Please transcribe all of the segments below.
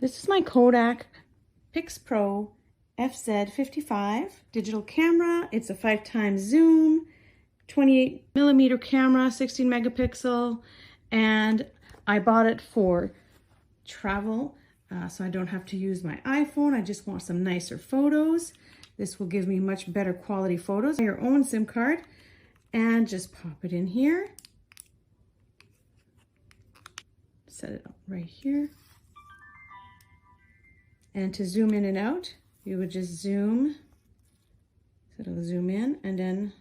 This is my KODAK PIXPRO FZ55 digital camera. It's a 5x zoom, 28mm camera, 16 megapixel, and I bought it for travel, so I don't have to use my iPhone. I just want some nicer photos. This will give me much better quality photos. Your own SIM card, and just pop it in here. Set it up right here. And to zoom in and out, you would just zoom. So it'll zoom in and then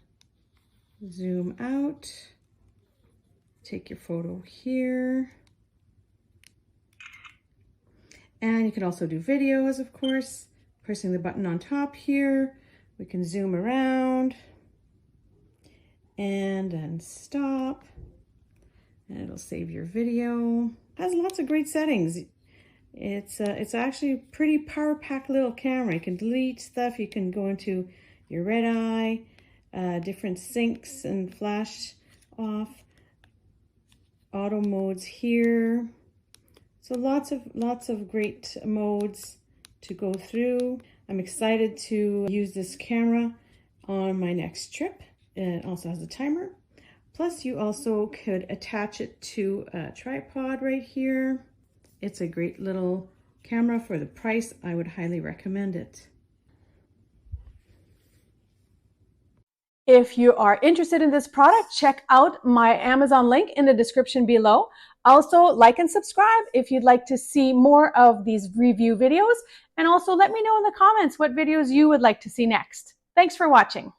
zoom out. Take your photo here. And you can also do videos, of course. Pressing the button on top here, we can zoom around and then stop. And it'll save your video. Has lots of great settings. It's actually a pretty power-packed little camera. You can delete stuff. You can go into your red eye, different syncs and flash off, auto modes here. So lots of great modes to go through. I'm excited to use this camera on my next trip. It also has a timer. Plus, you also could attach it to a tripod right here. It's a great little camera for the price. I would highly recommend it. If you are interested in this product, check out my Amazon link in the description below. Also, like and subscribe if you'd like to see more of these review videos. And also let me know in the comments what videos you would like to see next. Thanks for watching.